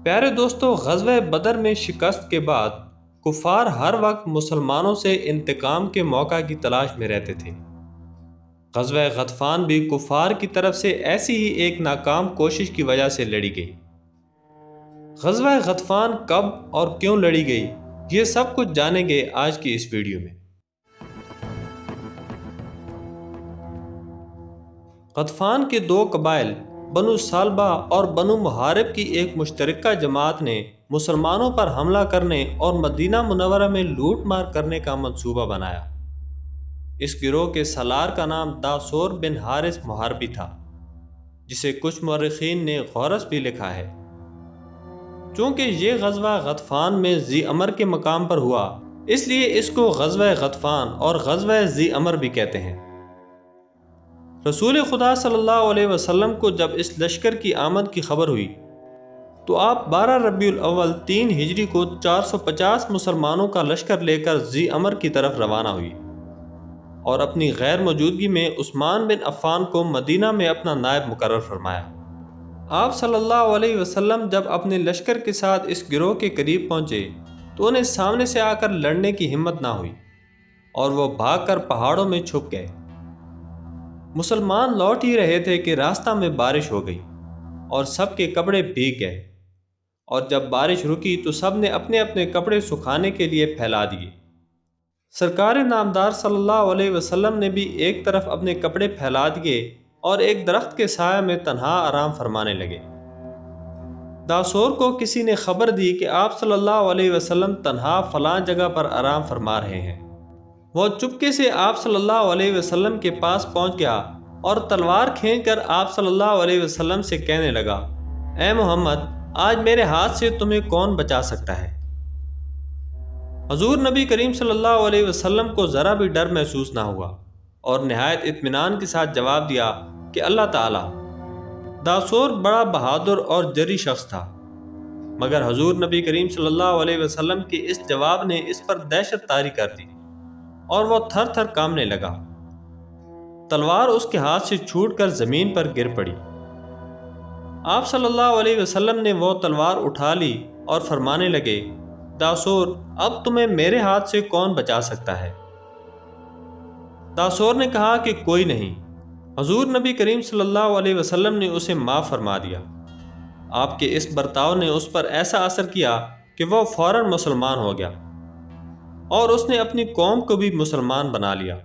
پیارے دوستو، غزوہ بدر میں شکست کے بعد کفار ہر وقت مسلمانوں سے انتقام کے موقع کی تلاش میں رہتے تھے۔ غزوہ غطفان بھی کفار کی طرف سے ایسی ہی ایک ناکام کوشش کی وجہ سے لڑی گئی۔ غزوہ غطفان کب اور کیوں لڑی گئی، یہ سب کچھ جانیں گے آج کی اس ویڈیو میں۔ غطفان کے دو قبائل بنو سالبہ اور بنو محارب کی ایک مشترکہ جماعت نے مسلمانوں پر حملہ کرنے اور مدینہ منورہ میں لوٹ مار کرنے کا منصوبہ بنایا۔ اس گروہ کے سالار کا نام داسور بن حارث محاربی تھا، جسے کچھ مورخین نے غورث بھی لکھا ہے۔ چونکہ یہ غزوہ غطفان میں ذی امر کے مقام پر ہوا، اس لیے اس کو غزوہ غطفان اور غزوہ ذی امر بھی کہتے ہیں۔ رسول خدا صلی اللہ علیہ وسلم کو جب اس لشکر کی آمد کی خبر ہوئی تو آپ 12 ربیع الاول 3 ہجری کو 450 مسلمانوں کا لشکر لے کر ذی امر کی طرف روانہ ہوئی اور اپنی غیر موجودگی میں عثمان بن عفان کو مدینہ میں اپنا نائب مقرر فرمایا۔ آپ صلی اللہ علیہ وسلم جب اپنے لشکر کے ساتھ اس گروہ کے قریب پہنچے تو انہیں سامنے سے آ کر لڑنے کی ہمت نہ ہوئی اور وہ بھاگ کر پہاڑوں میں چھپ گئے۔ مسلمان لوٹ ہی رہے تھے کہ راستہ میں بارش ہو گئی اور سب کے کپڑے بھیگ گئے، اور جب بارش رکی تو سب نے اپنے اپنے کپڑے سکھانے کے لیے پھیلا دیے۔ سرکار نامدار صلی اللہ علیہ وسلم نے بھی ایک طرف اپنے کپڑے پھیلا دیے اور ایک درخت کے سایہ میں تنہا آرام فرمانے لگے۔ داسور کو کسی نے خبر دی کہ آپ صلی اللہ علیہ وسلم تنہا فلاں جگہ پر آرام فرما رہے ہیں۔ وہ چپکے سے آپ صلی اللہ علیہ وسلم کے پاس پہنچ گیا اور تلوار کھینچ کر آپ صلی اللہ علیہ وسلم سے کہنے لگا، اے محمد، آج میرے ہاتھ سے تمہیں کون بچا سکتا ہے؟ حضور نبی کریم صلی اللہ علیہ وسلم کو ذرا بھی ڈر محسوس نہ ہوا اور نہایت اطمینان کے ساتھ جواب دیا کہ اللہ تعالیٰ۔ داسور بڑا بہادر اور جری شخص تھا، مگر حضور نبی کریم صلی اللہ علیہ وسلم کے اس جواب نے اس پر دہشت طاری کر دی اور وہ تھر تھر کانپنے لگا۔ تلوار اس کے ہاتھ سے چھوٹ کر زمین پر گر پڑی۔ آپ صلی اللہ علیہ وسلم نے وہ تلوار اٹھا لی اور فرمانے لگے، داسور، اب تمہیں میرے ہاتھ سے کون بچا سکتا ہے؟ داسور نے کہا کہ کوئی نہیں۔ حضور نبی کریم صلی اللہ علیہ وسلم نے اسے معاف فرما دیا۔ آپ کے اس برتاؤ نے اس پر ایسا اثر کیا کہ وہ فوراً مسلمان ہو گیا اور اس نے اپنی قوم کو بھی مسلمان بنا لیا۔